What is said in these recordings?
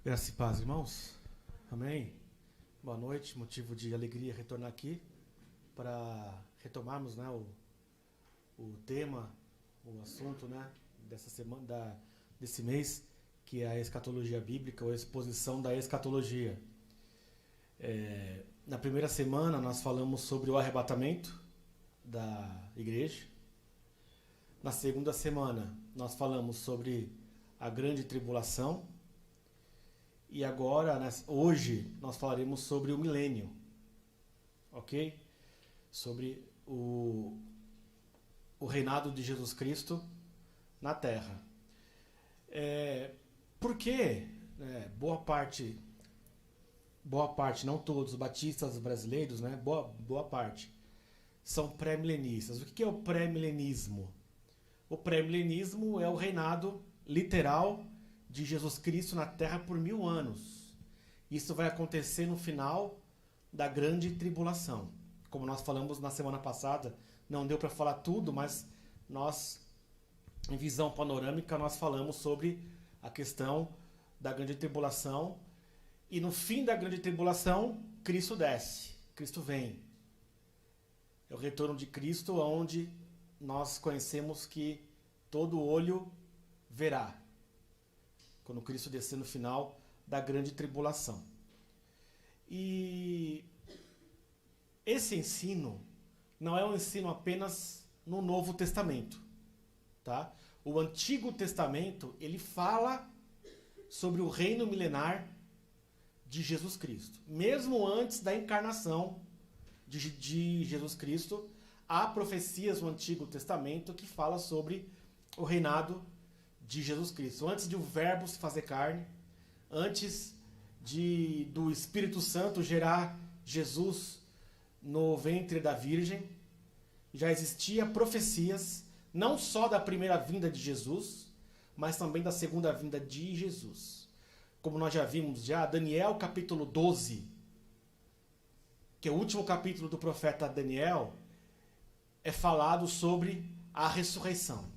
Graça e paz, irmãos. Amém. Boa noite. Motivo de alegria retornar aqui para retomarmos, né, o tema, o assunto, né, dessa semana, desse mês, que é a escatologia bíblica ou a exposição da escatologia. Na primeira semana nós falamos sobre o arrebatamento da igreja. Na segunda semana nós falamos sobre a grande tribulação. E agora, hoje, nós falaremos sobre o milênio, ok? Sobre o reinado de Jesus Cristo na Terra. Por que boa parte, não todos, os batistas brasileiros, né, boa parte, são pré-milenistas? O que é o pré-milenismo? O pré-milenismo é o reinado literal de Jesus Cristo na Terra por 1000 anos. Isso vai acontecer no final da grande tribulação. Como nós falamos na semana passada, não deu para falar tudo, mas nós, em visão panorâmica, nós falamos sobre a questão da grande tribulação. E no fim da grande tribulação, Cristo desce, Cristo vem. É o retorno de Cristo, onde nós conhecemos que todo olho verá. Quando Cristo descer no final da grande tribulação. E esse ensino não é um ensino apenas no Novo Testamento, tá? O Antigo Testamento, ele fala sobre o reino milenar de Jesus Cristo. Mesmo antes da encarnação de Jesus Cristo, há profecias no Antigo Testamento que falam sobre o reinado de Jesus Cristo. Antes de o verbo se fazer carne, antes do Espírito Santo gerar Jesus no ventre da Virgem, já existia profecias, não só da primeira vinda de Jesus, mas também da segunda vinda de Jesus. Como nós já vimos, Daniel capítulo 12, que é o último capítulo do profeta Daniel, é falado sobre a ressurreição.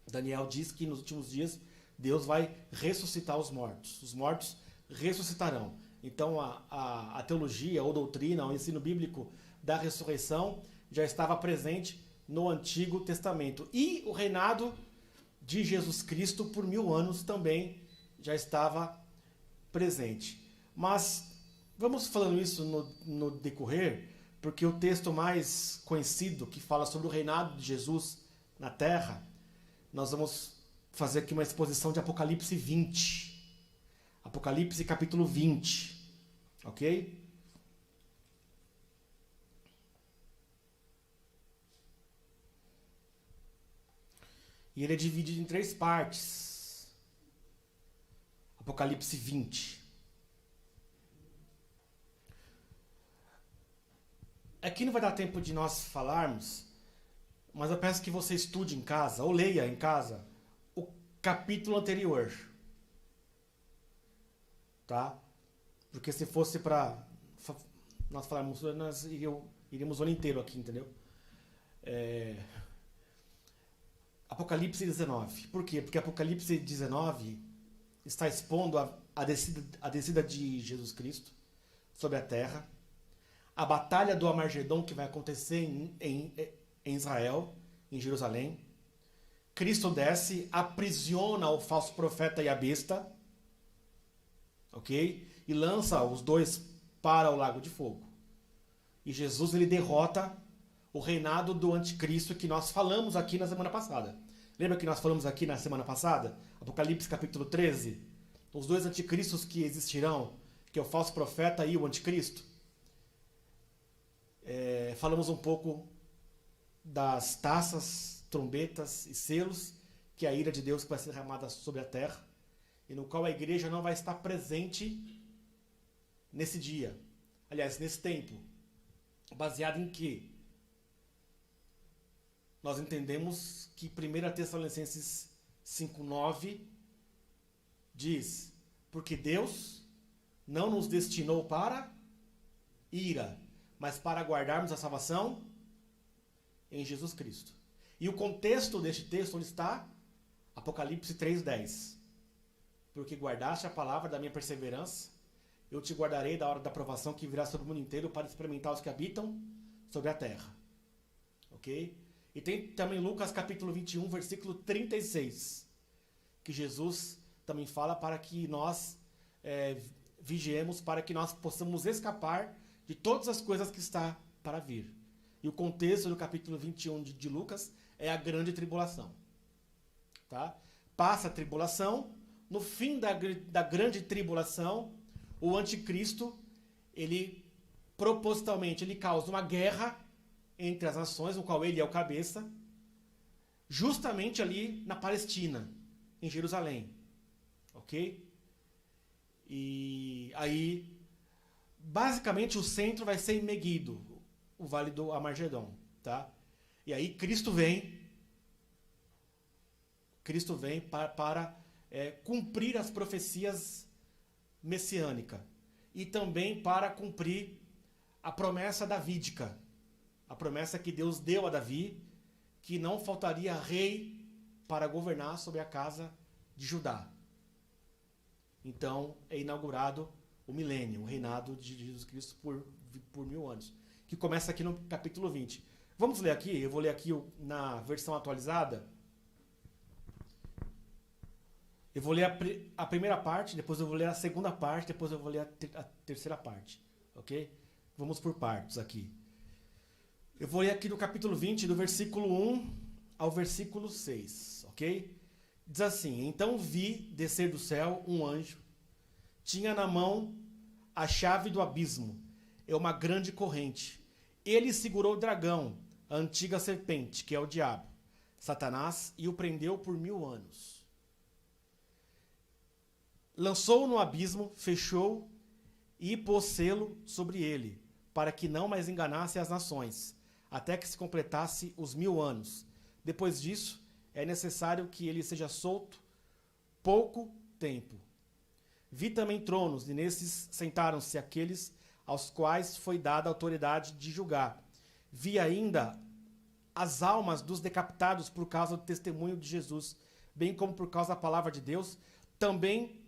Daniel diz que nos últimos dias Deus vai ressuscitar os mortos. Os mortos ressuscitarão. Então a teologia ou doutrina, o ensino bíblico da ressurreição já estava presente no Antigo Testamento. E o reinado de Jesus Cristo por 1000 anos também já estava presente. Mas vamos falando isso no decorrer, porque o texto mais conhecido que fala sobre o reinado de Jesus na Terra, nós vamos fazer aqui uma exposição de Apocalipse 20. Apocalipse capítulo 20. Ok? E ele é dividido em 3 partes. Apocalipse 20. Aqui não vai dar tempo de nós falarmos, mas eu peço que você estude em casa, ou leia em casa, o capítulo anterior. Tá? Porque se fosse para nós falarmos, nós iríamos o ano inteiro aqui, entendeu? Apocalipse 19. Por quê? Porque Apocalipse 19 está expondo a descida de Jesus Cristo sobre a terra, a batalha do Armagedon que vai acontecer em Israel, em Jerusalém. Cristo desce, aprisiona o falso profeta e a besta, ok? E lança os dois para o lago de fogo. E Jesus, ele derrota o reinado do anticristo que nós falamos aqui na semana passada. Lembra que nós falamos aqui na semana passada? Apocalipse capítulo 13. Os dois anticristos que existirão, que é o falso profeta e o anticristo. Falamos um pouco das taças, trombetas e selos, que é a ira de Deus que vai ser derramada sobre a terra, e no qual a igreja não vai estar presente nesse dia. Aliás, nesse tempo. Baseado em quê? Nós entendemos que 1 Tessalonicenses 5,9 diz: porque Deus não nos destinou para ira, mas para guardarmos a salvação em Jesus Cristo. E o contexto deste texto, onde está? Apocalipse 3,10. porque guardaste a palavra da minha perseverança, eu te guardarei da hora da provação que virá sobre o mundo inteiro para experimentar os que habitam sobre a terra. Ok? E tem também Lucas capítulo 21, versículo 36, que Jesus também fala para que nós vigiemos, para que nós possamos escapar de todas as coisas que está para vir. E o contexto do capítulo 21 de Lucas é a grande tribulação. Tá? Passa a tribulação, no fim da grande tribulação, o anticristo, ele propositalmente, ele causa uma guerra entre as nações, no qual ele é o cabeça, justamente ali na Palestina, em Jerusalém. Ok? E aí, basicamente, o centro vai ser em Meguido, o Vale do Armagedon. Tá? E aí Cristo vem para cumprir as profecias messiânicas e também para cumprir a promessa davídica, a promessa que Deus deu a Davi, que não faltaria rei para governar sobre a casa de Judá. Então é inaugurado o milênio, o reinado de Jesus Cristo por 1000 anos, que começa aqui no capítulo 20. Vamos ler aqui, eu vou ler aqui na versão atualizada. Eu vou ler a primeira parte, depois eu vou ler a segunda parte, depois eu vou ler a terceira parte. Ok? Vamos por partes aqui. Eu vou ler aqui do capítulo 20, do versículo 1 ao versículo 6. Ok? Diz assim: Então vi descer do céu um anjo, tinha na mão a chave do abismo, uma grande corrente. Ele segurou o dragão, a antiga serpente, que é o diabo, Satanás, e o prendeu por 1000 anos. Lançou-o no abismo, fechou e pôs selo sobre ele, para que não mais enganasse as nações, até que se completasse os 1000 anos. Depois disso, é necessário que ele seja solto pouco tempo. Vi também tronos, e nesses sentaram-se aqueles aos quais foi dada a autoridade de julgar. Vi ainda as almas dos decapitados por causa do testemunho de Jesus, bem como por causa da palavra de Deus, também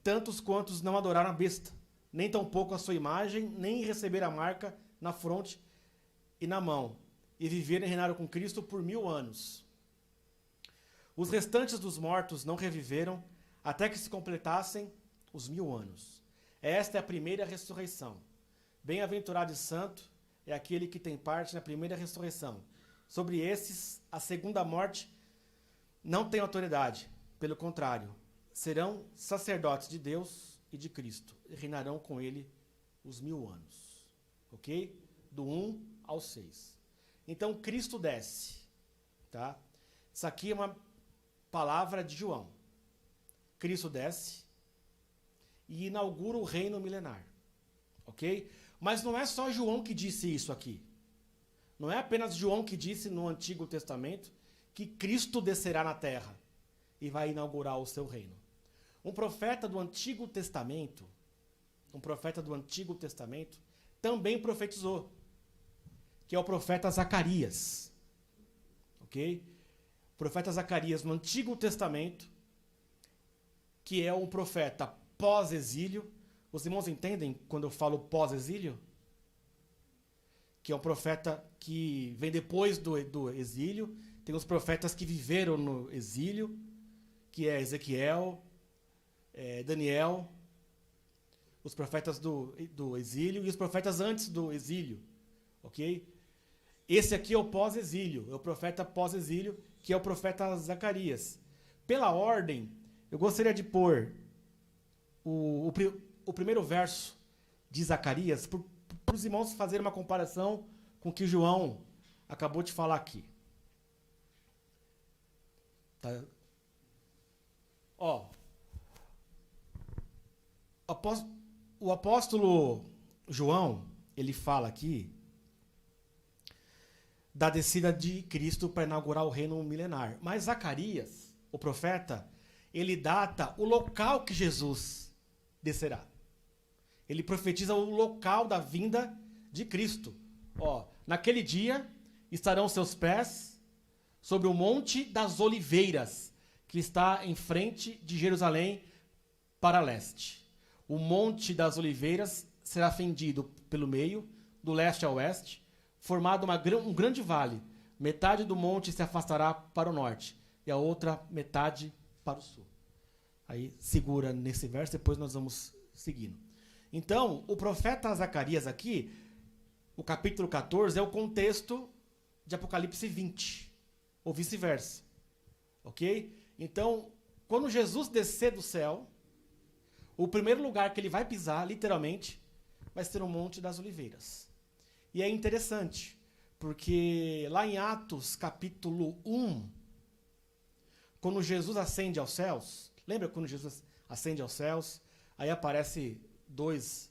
tantos quantos não adoraram a besta, nem tampouco a sua imagem, nem receberam a marca na fronte e na mão, e viveram e reinaram com Cristo por 1000 anos. Os restantes dos mortos não reviveram, até que se completassem os 1000 anos. Esta é a primeira ressurreição. Bem-aventurado e santo é aquele que tem parte na primeira ressurreição. Sobre esses, a segunda morte não tem autoridade. Pelo contrário, serão sacerdotes de Deus e de Cristo, e reinarão com ele os 1000 anos. Ok? Do 1 ao 6. Então, Cristo desce. Tá? Isso aqui é uma palavra de João. Cristo desce e inaugura o reino milenar. Ok? Mas não é só João que disse isso aqui. Não é apenas João que disse no Antigo Testamento que Cristo descerá na terra e vai inaugurar o seu reino. Um profeta do Antigo Testamento também profetizou, que é o profeta Zacarias. Ok? O profeta Zacarias no Antigo Testamento, que é um profeta pós-exílio. Os irmãos entendem quando eu falo pós-exílio? Que é um profeta que vem depois do exílio. Tem os profetas que viveram no exílio, que é Ezequiel, Daniel, os profetas do exílio e os profetas antes do exílio. Ok? Esse aqui é o pós-exílio, é o profeta pós-exílio, que é o profeta Zacarias. Pela ordem, eu gostaria de pôr o primeiro verso de Zacarias, para os irmãos fazerem uma comparação com o que João acabou de falar aqui. Tá? Ó, o apóstolo João, ele fala aqui da descida de Cristo para inaugurar o reino milenar. Mas Zacarias, o profeta, ele data o local que Jesus descerá. Ele profetiza o local da vinda de Cristo. Ó, naquele dia estarão seus pés sobre o Monte das Oliveiras, que está em frente de Jerusalém para leste. O Monte das Oliveiras será fendido pelo meio, do leste ao oeste, formado um grande vale. Metade do monte se afastará para o norte e a outra metade para o sul. Aí segura nesse verso, depois nós vamos seguindo. Então, o profeta Zacarias aqui, o capítulo 14, é o contexto de Apocalipse 20, ou vice-versa. Ok? Então, quando Jesus descer do céu, o primeiro lugar que ele vai pisar, literalmente, vai ser o Monte das Oliveiras. E é interessante, porque lá em Atos, capítulo 1, quando Jesus ascende aos céus, lembra quando Jesus ascende aos céus? Aí aparece 2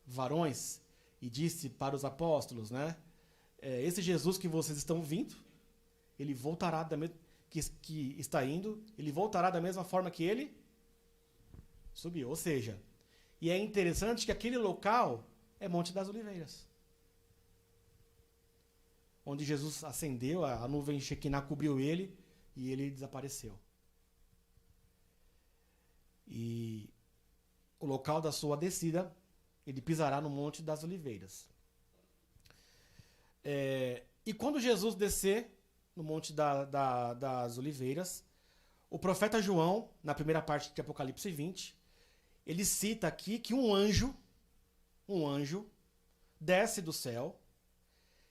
varões e disse para os apóstolos, né? Esse Jesus que vocês estão vindo, ele voltará que está indo, ele voltará da mesma forma que ele subiu. Ou seja, e é interessante que aquele local é Monte das Oliveiras, onde Jesus ascendeu, a nuvem Shekinah cobriu ele e ele desapareceu. E o local da sua descida, ele pisará no Monte das Oliveiras. E quando Jesus descer no Monte das Oliveiras, o profeta João, na primeira parte de Apocalipse 20, ele cita aqui que um anjo desce do céu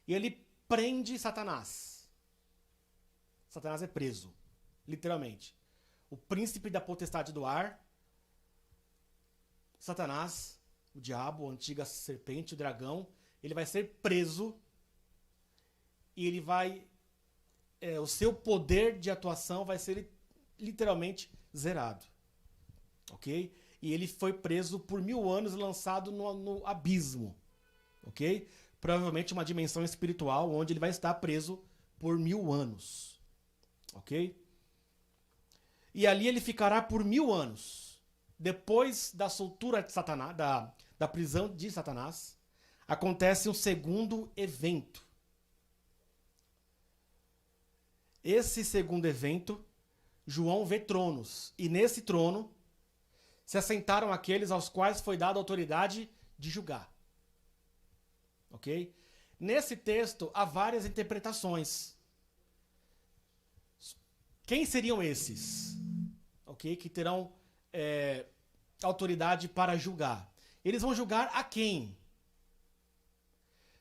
e ele prende Satanás. Satanás é preso, literalmente. O príncipe da potestade do ar, Satanás, o diabo, a antiga serpente, o dragão, ele vai ser preso e ele vai... o seu poder de atuação vai ser literalmente zerado. Ok? E ele foi preso por 1000 anos, lançado no abismo. Ok? Provavelmente uma dimensão espiritual, onde ele vai estar preso por 1000 anos. Ok? E ali ele ficará por 1000 anos. Depois da soltura de Satanás, da prisão de Satanás, acontece um segundo evento. Esse segundo evento, João vê tronos. E nesse trono se assentaram aqueles aos quais foi dada a autoridade de julgar. Ok? Nesse texto há várias interpretações. Quem seriam esses? Ok? Que terão autoridade para julgar. Eles vão julgar a quem?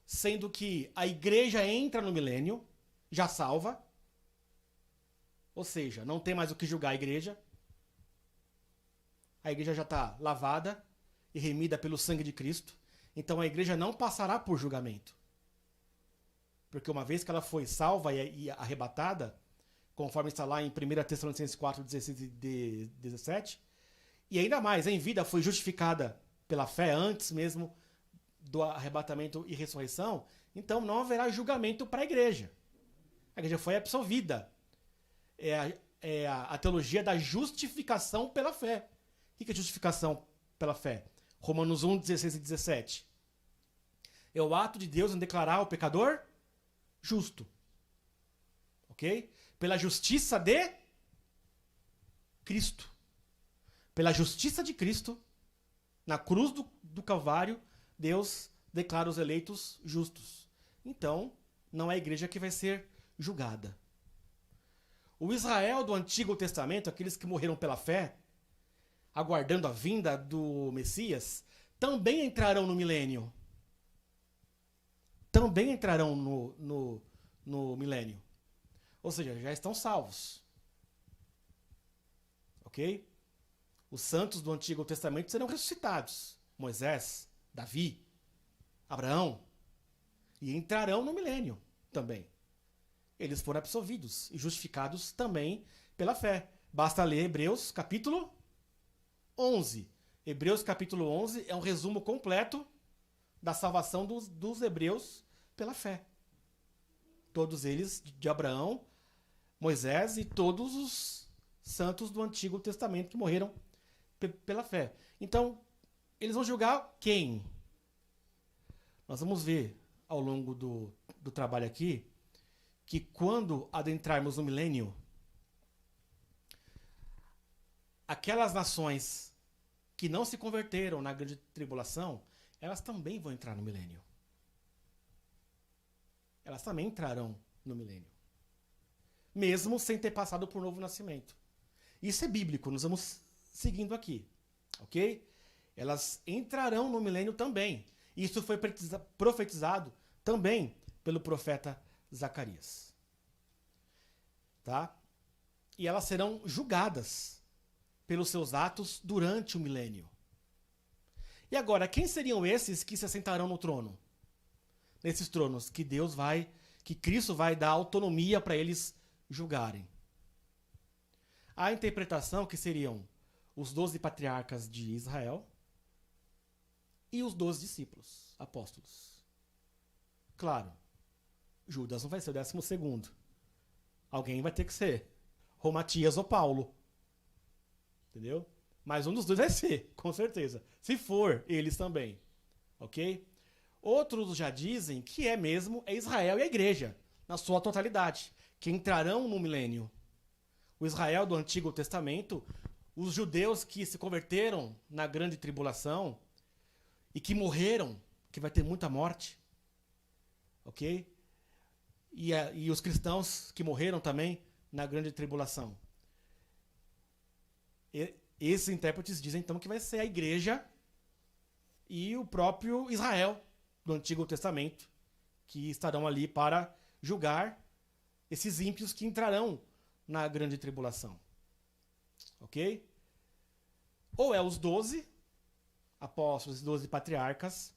Sendo que a igreja entra no milênio, já salva. Ou seja, não tem mais o que julgar a igreja. A igreja já está lavada e remida pelo sangue de Cristo. Então a igreja não passará por julgamento. Porque uma vez que ela foi salva e arrebatada, conforme está lá em 1 Tessalonicenses 4, 16 e 17, e ainda mais, em vida foi justificada pela fé antes mesmo do arrebatamento e ressurreição, então não haverá julgamento para a igreja. A igreja foi absolvida. É a teologia da justificação pela fé. O que é justificação pela fé? Romanos 1, 16 e 17. É o ato de Deus em declarar o pecador justo. Ok? Pela justiça de Cristo. Pela justiça de Cristo, na cruz do Calvário, Deus declara os eleitos justos. Então, não é a igreja que vai ser julgada. O Israel do Antigo Testamento, aqueles que morreram pela fé, aguardando a vinda do Messias, também entrarão no milênio. Também entrarão no milênio. Ou seja, já estão salvos. Ok? Os santos do Antigo Testamento serão ressuscitados. Moisés, Davi, Abraão. E entrarão no milênio também. Eles foram absolvidos e justificados também pela fé. Basta ler Hebreus capítulo 11. Hebreus capítulo 11 é um resumo completo da salvação dos hebreus pela fé. Todos eles de Abraão, Moisés e todos os santos do Antigo Testamento que morreram pela fé. Então, eles vão julgar quem? Nós vamos ver ao longo do trabalho aqui que quando adentrarmos no milênio, aquelas nações que não se converteram na grande tribulação, elas também vão entrar no milênio. Elas também entrarão no milênio. Mesmo sem ter passado por novo nascimento. Isso é bíblico, nós vamos seguindo aqui. Ok? Elas entrarão no milênio também. Isso foi profetizado também pelo profeta Zacarias. Tá? E elas serão julgadas pelos seus atos durante o milênio. E agora, quem seriam esses que se assentarão no trono? Nesses tronos que Cristo vai dar autonomia para eles julgarem. A interpretação que seriam os 12 patriarcas de Israel e os 12 discípulos, apóstolos. Claro, Judas não vai ser o 12º. Alguém vai ter que ser. Ou Matias ou Paulo. Entendeu? Mas um dos dois vai ser, com certeza. Se for, eles também. Ok? Outros já dizem que é Israel e a igreja, na sua totalidade, que entrarão no milênio. O Israel do Antigo Testamento, os judeus que se converteram na grande tribulação e que morreram, que vai ter muita morte. Ok? E os cristãos que morreram também na grande tribulação. Esses intérpretes dizem então que vai ser a igreja e o próprio Israel do Antigo Testamento que estarão ali para julgar esses ímpios que entrarão na grande tribulação. Ok? Ou é os 12 apóstolos e 12 patriarcas,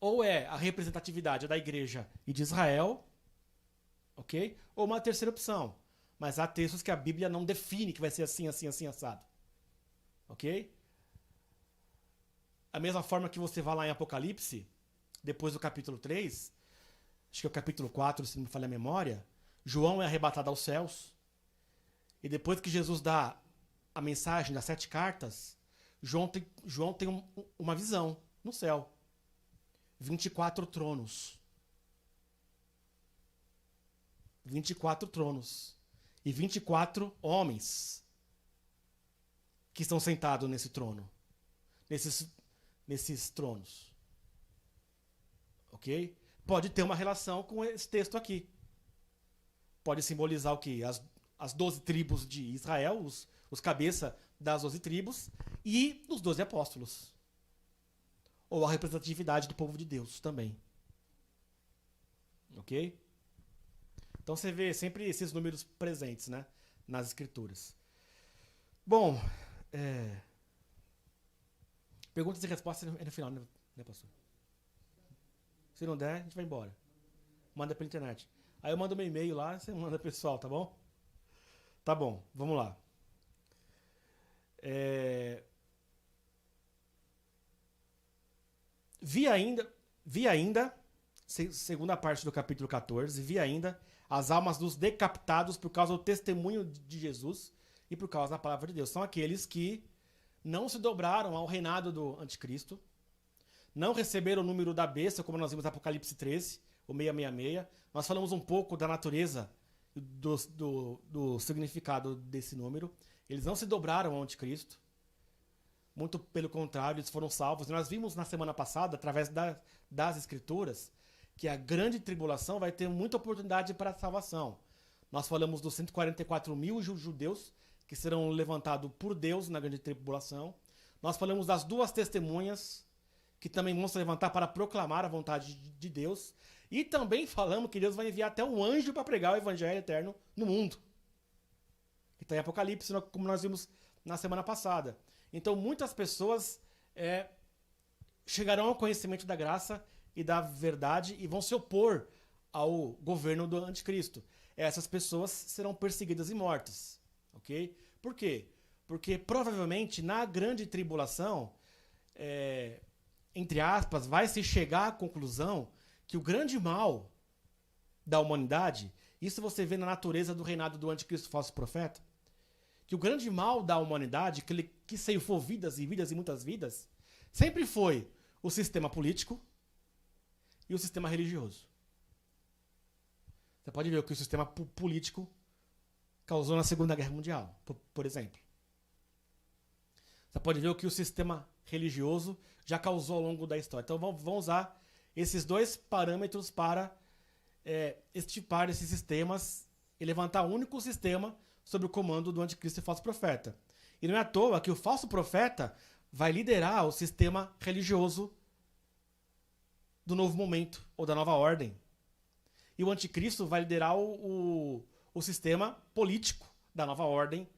ou é a representatividade da igreja e de Israel, ok? Ou uma terceira opção. Mas há textos que a Bíblia não define que vai ser assim, assim, assim, assado. Ok? A mesma forma que você vai lá em Apocalipse, depois do capítulo 3, acho que é o capítulo 4, se não me falha a memória, João é arrebatado aos céus. E depois que Jesus dá a mensagem das 7 cartas, João tem uma visão no céu. 24 tronos. 24 tronos. E 24 homens que estão sentados nesse trono. Nesses tronos. Ok? Pode ter uma relação com esse texto aqui. Pode simbolizar o quê? As 12 tribos de Israel, os cabeças das 12 tribos, e os 12 apóstolos. Ou a representatividade do povo de Deus também. Ok? Então você vê sempre esses números presentes, né, nas escrituras. Bom, perguntas e respostas é no final, né, pastor? Se não der, a gente vai embora. Manda pela internet. Aí eu mando meu e-mail lá, você manda pessoal, tá bom? Tá bom, vamos lá. Vi ainda, segunda parte do capítulo 14, vi ainda as almas dos decapitados por causa do testemunho de Jesus e por causa da palavra de Deus. São aqueles que não se dobraram ao reinado do anticristo, não receberam o número da besta, como nós vimos em Apocalipse 13, o 666. Nós falamos um pouco da natureza, do significado desse número. Eles não se dobraram ao anticristo. Muito pelo contrário, eles foram salvos. Nós vimos na semana passada, através das escrituras, que a grande tribulação vai ter muita oportunidade para a salvação. Nós falamos dos 144 mil judeus que serão levantados por Deus na grande tribulação. Nós falamos das 2 testemunhas que também vão se levantar para proclamar a vontade de Deus. E também falamos que Deus vai enviar até um anjo para pregar o evangelho eterno no mundo. Que está em Apocalipse, como nós vimos na semana passada. Então muitas pessoas chegarão ao conhecimento da graça e da verdade e vão se opor ao governo do anticristo. Essas pessoas serão perseguidas e mortas. Ok? Por quê? Porque provavelmente na grande tribulação, entre aspas, vai se chegar à conclusão que o grande mal da humanidade, isso você vê na natureza do reinado do anticristo falso profeta, que o grande mal da humanidade, que ceifou vidas e vidas e muitas vidas, sempre foi o sistema político e o sistema religioso. Você pode ver o que o sistema político causou na Segunda Guerra Mundial, por exemplo. Você pode ver o que o sistema religioso já causou ao longo da história. Então vamos usar esses dois parâmetros para estipar esses sistemas e levantar um único sistema sob o comando do anticristo e falso profeta. E não é à toa que o falso profeta vai liderar o sistema religioso do novo momento, ou da nova ordem. E o anticristo vai liderar o sistema político da nova ordem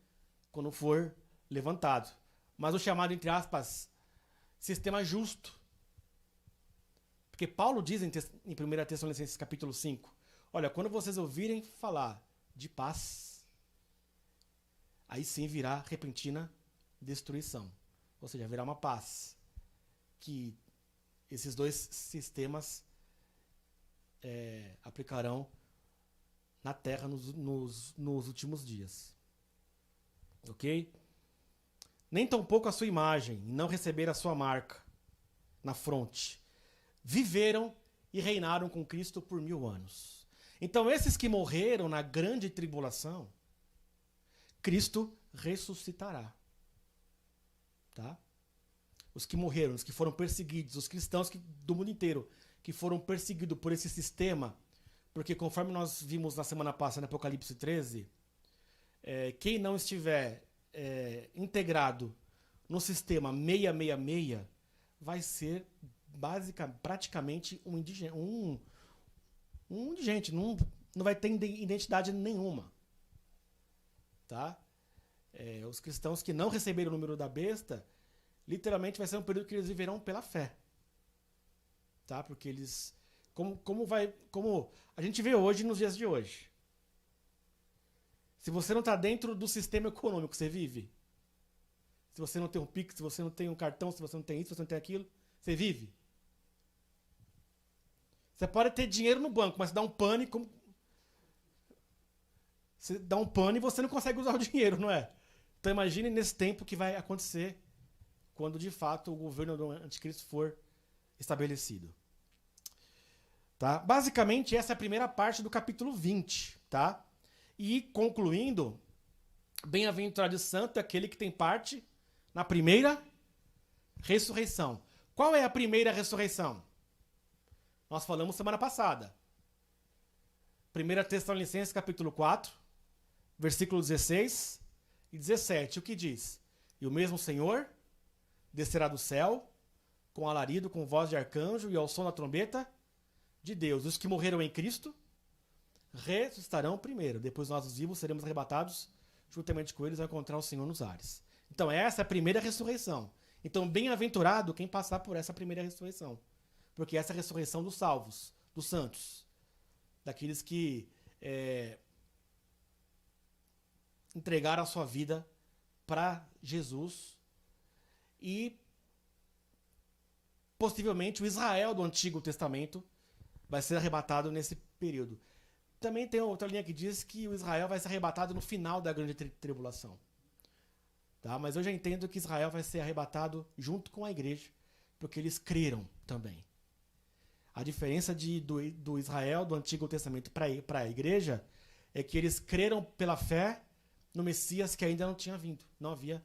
quando for levantado. Mas o chamado, entre aspas, sistema justo. Porque Paulo diz em 1 Tessalonicenses capítulo 5, olha, quando vocês ouvirem falar de paz, aí sim virá repentina destruição. Ou seja, virá uma paz que esses dois sistemas aplicarão na terra nos últimos dias. Ok? Nem tampouco a sua imagem, e não receber a sua marca na fronte. Viveram e reinaram com Cristo por 1000 anos. Então, esses que morreram na grande tribulação, Cristo ressuscitará. Tá? Os que morreram, os que foram perseguidos, os cristãos do mundo inteiro que foram perseguidos por esse sistema, porque conforme nós vimos na semana passada, no Apocalipse 13, quem não estiver integrado no sistema 666 vai ser praticamente um indigente, não vai ter identidade nenhuma. Tá? Os cristãos que não receberam o número da besta, literalmente vai ser um período que eles viverão pela fé. Tá? Porque eles... Como a gente vê hoje, nos dias de hoje. Se você não está dentro do sistema econômico que você vive, se você não tem um Pix, se você não tem um cartão, se você não tem isso, se você não tem aquilo, você vive. Você pode ter dinheiro no banco, mas você dá um pânico. Você dá um pane e você não consegue usar o dinheiro, não é? Então imagine nesse tempo que vai acontecer quando de fato o governo do anticristo for estabelecido. Tá? Basicamente essa é a primeira parte do capítulo 20. Tá? E concluindo, bem-aventurado e santo é aquele que tem parte na primeira ressurreição. Qual é a primeira ressurreição? Nós falamos semana passada. 1 Tessalonicenses capítulo 4, versículo 16 e 17. O que diz? E o mesmo Senhor descerá do céu com alarido, com voz de arcanjo e ao som da trombeta de Deus. Os que morreram em Cristo ressuscitarão primeiro. Depois nós, os vivos, seremos arrebatados juntamente com eles a encontrar o Senhor nos ares. Então essa é a primeira ressurreição. Então bem-aventurado quem passar por essa primeira ressurreição. Porque essa é a ressurreição dos salvos, dos santos. Daqueles que entregaram a sua vida para Jesus e possivelmente o Israel do Antigo Testamento vai ser arrebatado nesse período. Também tem outra linha que diz que o Israel vai ser arrebatado no final da grande tribulação. Tá? Mas eu já entendo que Israel vai ser arrebatado junto com a igreja, porque eles creram também. A diferença do Israel do Antigo Testamento para a igreja é que eles creram pela fé no Messias que ainda não tinha vindo, não havia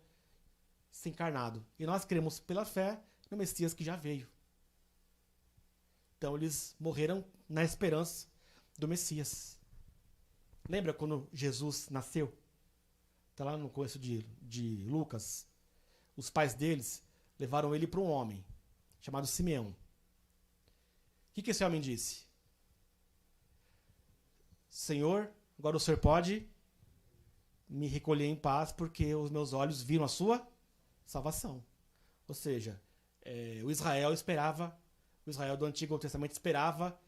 se encarnado. E nós cremos pela fé no Messias que já veio. Então eles morreram na esperança do Messias. Lembra quando Jesus nasceu? Está lá no começo de Lucas. Os pais deles levaram ele para um homem chamado Simeão. O que esse homem disse? Senhor, agora o Senhor pode me recolher em paz porque os meus olhos viram a sua salvação. Ou seja, o Israel do Antigo Testamento esperava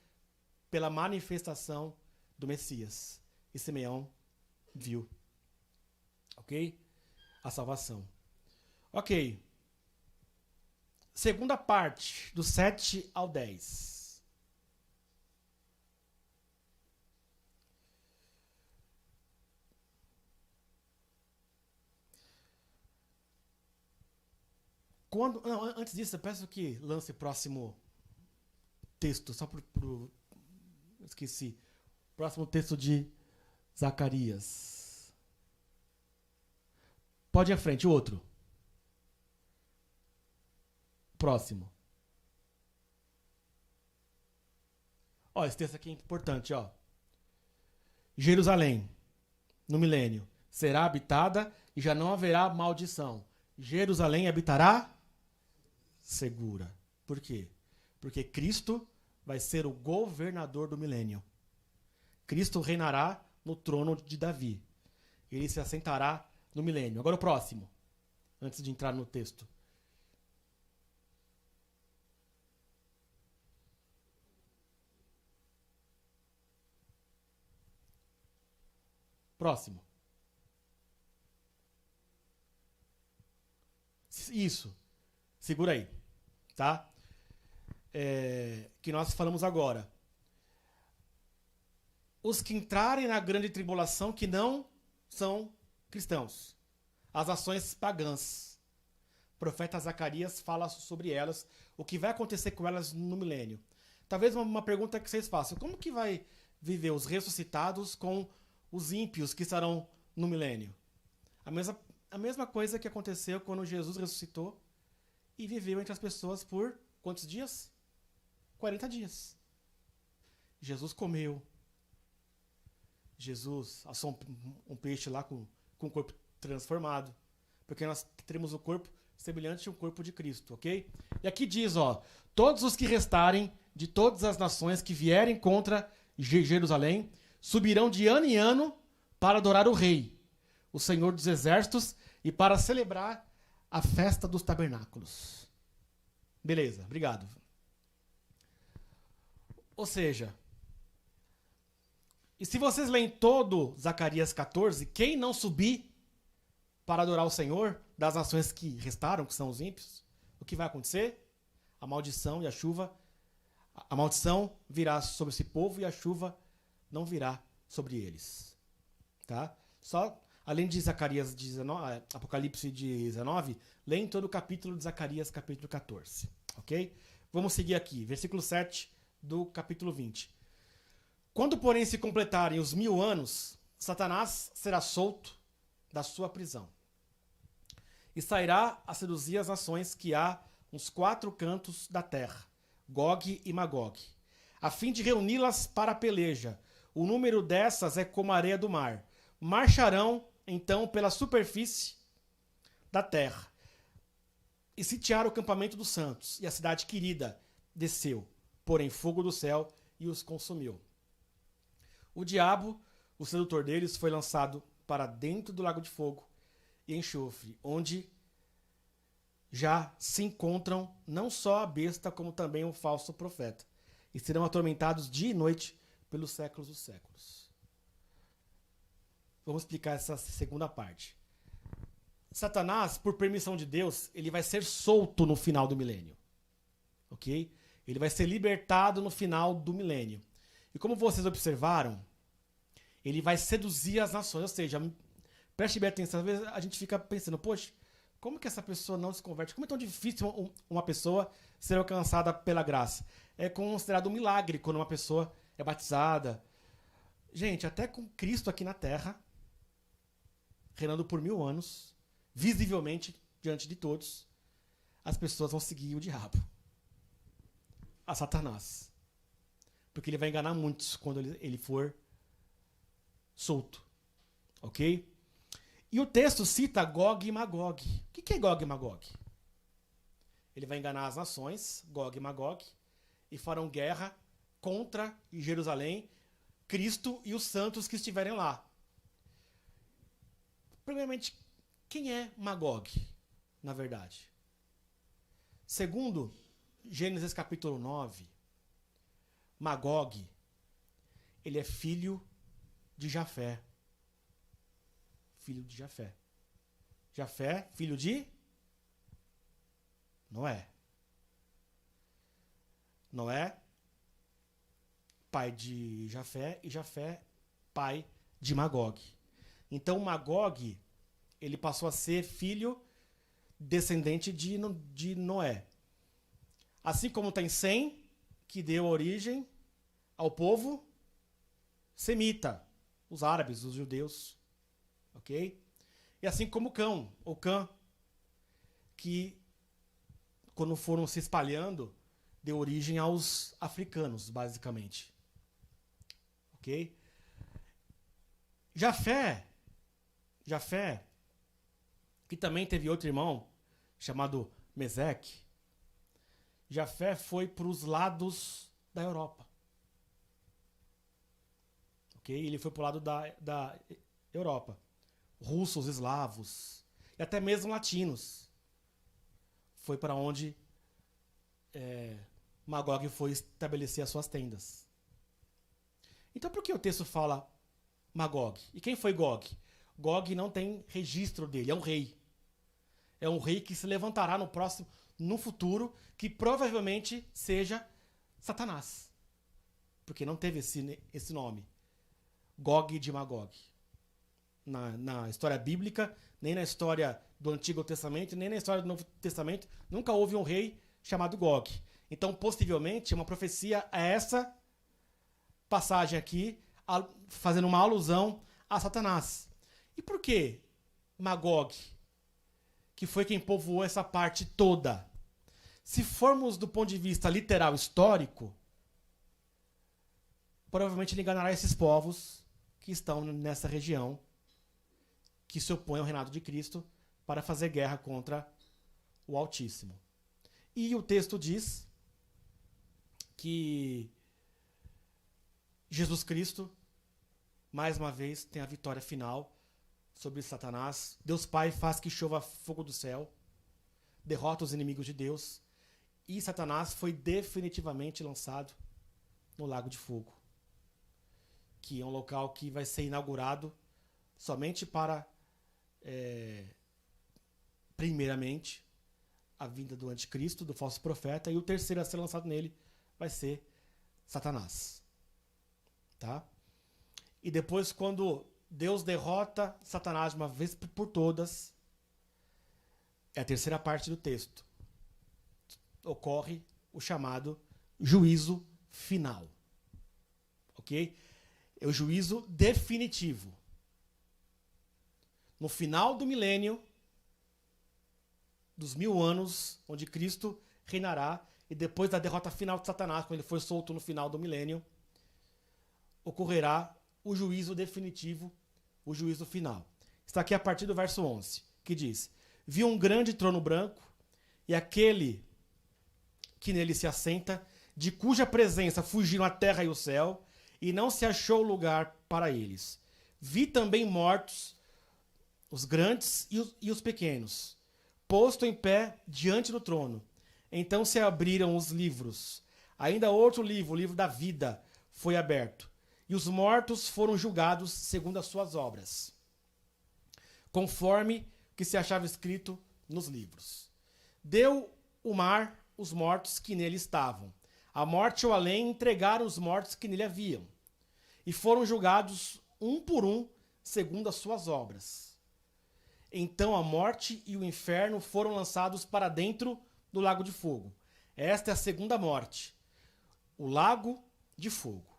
pela manifestação do Messias. E Simeão viu. Ok? A salvação. Ok. Segunda parte, do 7 ao 10. Antes disso, eu peço que lance o próximo texto, só esqueci. Próximo texto de Zacarias. Pode ir à frente, o outro. Próximo. Ó, esse texto aqui é importante, ó. Jerusalém, no milênio, será habitada e já não haverá maldição. Jerusalém habitará segura. Por quê? Porque Cristo vai ser o governador do milênio. Cristo reinará no trono de Davi. Ele se assentará no milênio. Agora o próximo, antes de entrar no texto. Próximo. Isso. Segura aí. Tá? Que nós falamos agora. Os que entrarem na grande tribulação que não são cristãos. As ações pagãs. O profeta Zacarias fala sobre elas. O que vai acontecer com elas no milênio. Talvez uma pergunta que vocês façam. Como que vai viver os ressuscitados com os ímpios que estarão no milênio? A mesma coisa que aconteceu quando Jesus ressuscitou e viveu entre as pessoas por quantos dias? 40 dias. Jesus comeu. Jesus assou um peixe lá com o corpo transformado. Porque nós teremos o corpo semelhante ao corpo de Cristo, ok? E aqui diz, ó, todos os que restarem de todas as nações que vierem contra Jerusalém subirão de ano em ano para adorar o Rei, o Senhor dos Exércitos, e para celebrar a festa dos tabernáculos. Beleza, obrigado. Ou seja, e se vocês leem todo Zacarias 14, quem não subir para adorar o Senhor das nações que restaram, que são os ímpios, o que vai acontecer? A maldição e a chuva, a maldição virá sobre esse povo e a chuva não virá sobre eles. Tá? Só, além de Zacarias 19, Apocalipse 19, leem todo o capítulo de Zacarias, capítulo 14. Ok? Vamos seguir aqui, versículo 7 do capítulo 20. Quando, porém, se completarem os 1000 anos, Satanás será solto da sua prisão e sairá a seduzir as nações que há nos 4 cantos da terra, Gog e Magog, a fim de reuni-las para a peleja. O número dessas é como a areia do mar. Marcharão, então, pela superfície da terra e sitiaram o acampamento dos santos, e a cidade querida desceu, porém fogo do céu e os consumiu. O diabo, o sedutor deles, foi lançado para dentro do lago de fogo e enxofre, onde já se encontram não só a besta, como também o falso profeta, e serão atormentados dia e noite pelos séculos dos séculos. Vamos explicar essa segunda parte. Satanás, por permissão de Deus, ele vai ser solto no final do milênio. Ok? Ele vai ser libertado no final do milênio. E como vocês observaram, ele vai seduzir as nações. Ou seja, preste bem atenção. Às vezes a gente fica pensando, poxa, como que essa pessoa não se converte? Como é tão difícil uma pessoa ser alcançada pela graça? É considerado um milagre quando uma pessoa é batizada. Gente, até com Cristo aqui na Terra, reinando por 1000 anos, visivelmente diante de todos, as pessoas vão seguir o diabo, a Satanás. Porque ele vai enganar muitos quando ele for solto. Ok? E o texto cita Gog e Magog. O que é Gog e Magog? Ele vai enganar as nações, Gog e Magog, e farão guerra contra Jerusalém, Cristo e os santos que estiverem lá. Primeiramente, quem é Magog, na verdade? Segundo Gênesis capítulo 9, Magog, ele é filho de Jafé. Filho de Jafé. Jafé, filho de Noé. Noé, pai de Jafé, e Jafé, pai de Magog. Então Magog, ele passou a ser filho descendente de Noé. Assim como tem Sem, que deu origem ao povo semita, os árabes, os judeus. Ok? E assim como Cã, ou Cã, que quando foram se espalhando, deu origem aos africanos, basicamente. Ok? Jafé, que também teve outro irmão, chamado Meseque, Jafé foi para os lados da Europa. Ok? Ele foi para o lado da Europa. Russos, eslavos e até mesmo latinos. Foi para onde Magog foi estabelecer as suas tendas. Então por que o texto fala Magog? E quem foi Gog? Gog não tem registro dele, é um rei. É um rei que se levantará no futuro, que provavelmente seja Satanás. Porque não teve esse nome. Gog de Magog. Na história bíblica, nem na história do Antigo Testamento, nem na história do Novo Testamento, nunca houve um rei chamado Gog. Então, possivelmente, uma profecia a essa passagem aqui, fazendo uma alusão a Satanás. E por que Magog, que foi quem povoou essa parte toda? Se formos do ponto de vista literal histórico, provavelmente ele enganará esses povos que estão nessa região, que se opõem ao reinado de Cristo, para fazer guerra contra o Altíssimo. E o texto diz que Jesus Cristo, mais uma vez, tem a vitória final sobre Satanás. Deus Pai faz que chova fogo do céu, derrota os inimigos de Deus, e Satanás foi definitivamente lançado no Lago de Fogo, que é um local que vai ser inaugurado somente para, primeiramente, a vinda do anticristo, do falso profeta, e o terceiro a ser lançado nele vai ser Satanás. Tá? E depois, quando Deus derrota Satanás de uma vez por todas, é a terceira parte do texto. Ocorre o chamado juízo final. Ok? É o juízo definitivo. No final do milênio, dos 1000 anos, onde Cristo reinará, e depois da derrota final de Satanás, quando ele for solto no final do milênio, ocorrerá o juízo definitivo, o juízo final. Está aqui a partir do verso 11, que diz: Vi um grande trono branco, e aquele que nele se assenta, de cuja presença fugiram a terra e o céu, e não se achou lugar para eles. Vi também mortos, os grandes e os pequenos, posto em pé diante do trono. Então se abriram os livros. Ainda outro livro, o livro da vida, foi aberto. E os mortos foram julgados segundo as suas obras, conforme que se achava escrito nos livros. Deu o mar os mortos que nele estavam. A morte e o além entregaram os mortos que nele haviam. E foram julgados um por um, segundo as suas obras. Então a morte e o inferno foram lançados para dentro do lago de fogo. Esta é a segunda morte, o lago de fogo.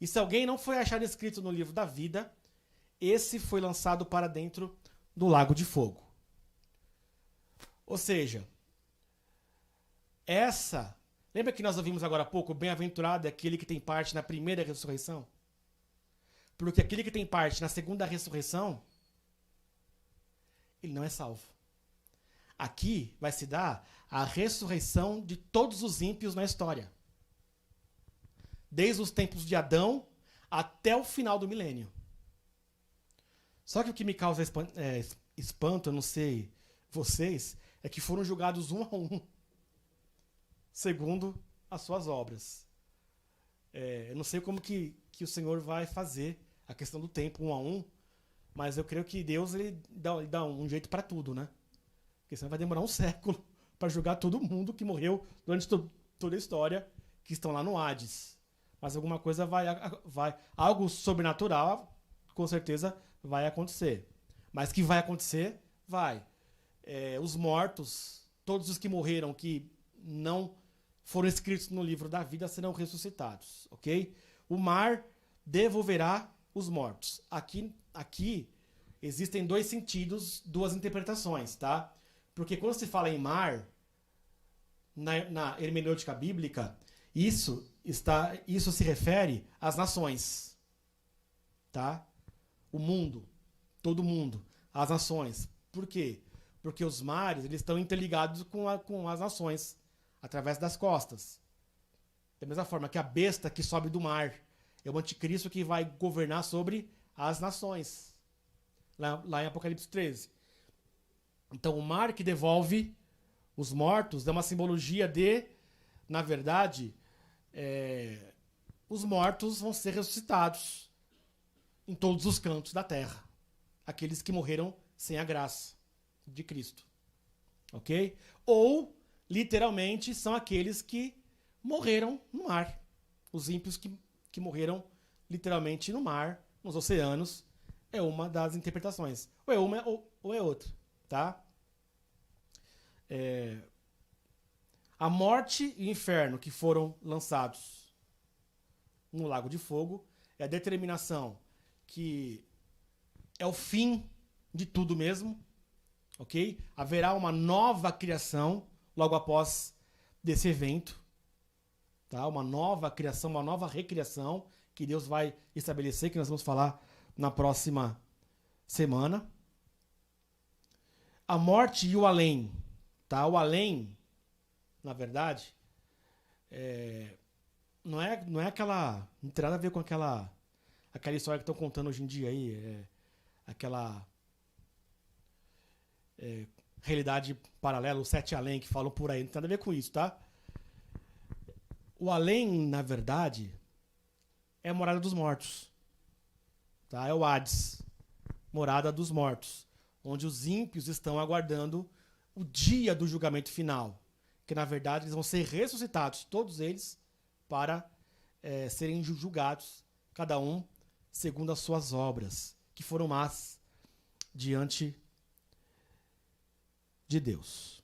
E se alguém não foi achado escrito no livro da vida, esse foi lançado para dentro do lago de fogo. Ou seja, lembra que nós ouvimos agora há pouco, bem-aventurado é aquele que tem parte na primeira ressurreição? Porque aquele que tem parte na segunda ressurreição, ele não é salvo. Aqui vai se dar a ressurreição de todos os ímpios na história. Desde os tempos de Adão até o final do milênio. Só que o que me causa espanto, eu não sei vocês, é que foram julgados um a um, segundo as suas obras. Eu não sei como que o Senhor vai fazer a questão do tempo um a um, mas eu creio que Deus ele dá um jeito para tudo, né? Porque senão vai demorar um século para julgar todo mundo que morreu durante toda a história, que estão lá no Hades. Mas alguma coisa algo sobrenatural, com certeza vai acontecer. Mas que vai acontecer, vai. Os mortos, todos os que morreram, que não foram escritos no livro da vida, serão ressuscitados, ok? O mar devolverá os mortos. Aqui existem dois sentidos, duas interpretações, tá? Porque quando se fala em mar, na hermenêutica bíblica, isso se refere às nações. Tá? O mundo, todo mundo, as nações. Por quê? Porque os mares eles estão interligados com as nações, através das costas. Da mesma forma que a besta que sobe do mar é o anticristo que vai governar sobre as nações. Lá em Apocalipse 13. Então, o mar que devolve os mortos é uma simbologia de, na verdade, os mortos vão ser ressuscitados em todos os cantos da terra. Aqueles que morreram sem a graça de Cristo. Ok? Ou, literalmente, são aqueles que morreram no mar. Os ímpios que morreram literalmente no mar, nos oceanos, é uma das interpretações. Ou é uma ou é outra. Tá? A morte e o inferno que foram lançados no lago de fogo é a determinação que é o fim de tudo mesmo, ok? Haverá uma nova criação logo após desse evento, tá? Uma nova criação, uma nova recriação que Deus vai estabelecer, que nós vamos falar na próxima semana. A morte e o além, tá? O além, na verdade, não é aquela, não tem nada a ver com aquela história que estão contando hoje em dia aí, aquela realidade paralela, os 7 além que falam por aí, não tem nada a ver com isso, tá? O além, na verdade, é a morada dos mortos, tá? É o Hades, morada dos mortos, onde os ímpios estão aguardando o dia do julgamento final, que na verdade eles vão ser ressuscitados, todos eles, para serem julgados, cada um segundo as suas obras, que foram más diante de Deus.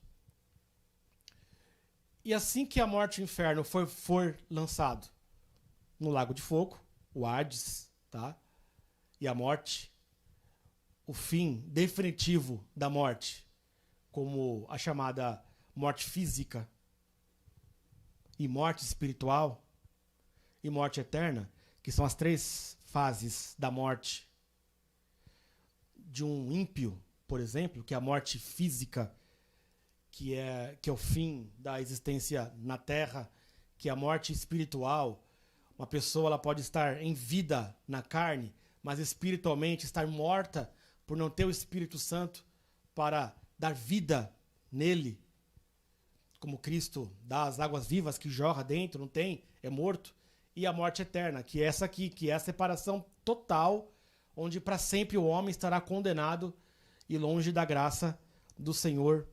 E assim que a morte e o inferno for lançado no lago de fogo, o Hades, tá? E a morte, o fim definitivo da morte, como a chamada morte física e morte espiritual e morte eterna, que são as 3 fases da morte de um ímpio, por exemplo, que é a morte física, que é o fim da existência na terra, que é a morte espiritual. Uma pessoa ela pode estar em vida na carne, mas espiritualmente estar morta por não ter o Espírito Santo para dar vida nele, como Cristo dá as águas vivas que jorra dentro, não tem, é morto. E a morte eterna, que é essa aqui, que é a separação total, onde para sempre o homem estará condenado e longe da graça do Senhor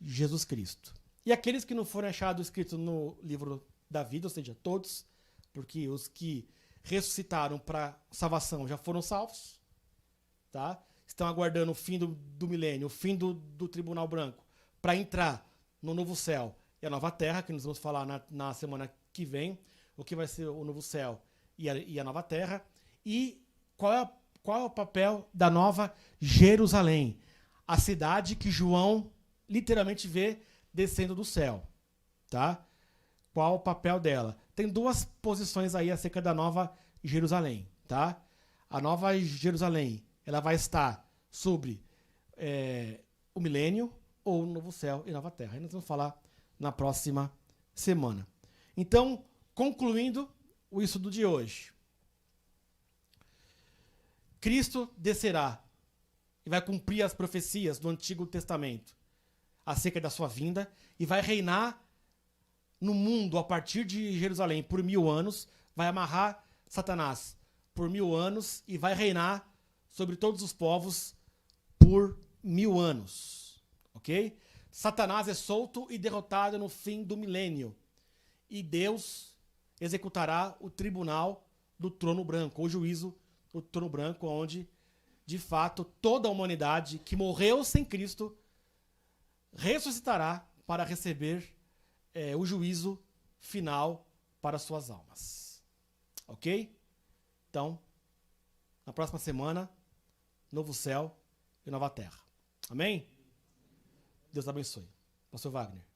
Jesus Cristo. E aqueles que não foram achados escritos no livro da vida, ou seja, todos, porque os que ressuscitaram para salvação já foram salvos, tá? Estão aguardando o fim do milênio, o fim do tribunal branco, para entrar no novo céu e a nova terra, que nós vamos falar na semana que vem, o que vai ser o novo céu e a nova terra. E qual é o papel da nova Jerusalém? A cidade que João literalmente vê descendo do céu, tá? Qual o papel dela? Tem 2 posições aí acerca da nova Jerusalém, tá? A nova Jerusalém, ela vai estar sobre o milênio ou o novo céu e nova terra. Aí nós vamos falar na próxima semana. Então, concluindo o estudo de hoje. Cristo descerá e vai cumprir as profecias do Antigo Testamento acerca da sua vinda e vai reinar no mundo a partir de Jerusalém por 1000 anos, vai amarrar Satanás por 1000 anos e vai reinar sobre todos os povos por 1000 anos, ok? Satanás é solto e derrotado no fim do milênio e Deus executará o tribunal do trono branco, o juízo do trono branco, onde de fato toda a humanidade que morreu sem Cristo ressuscitará para receber o juízo final para suas almas. Ok? Então, na próxima semana, novo céu e nova terra. Amém? Deus abençoe. Pastor Wagner.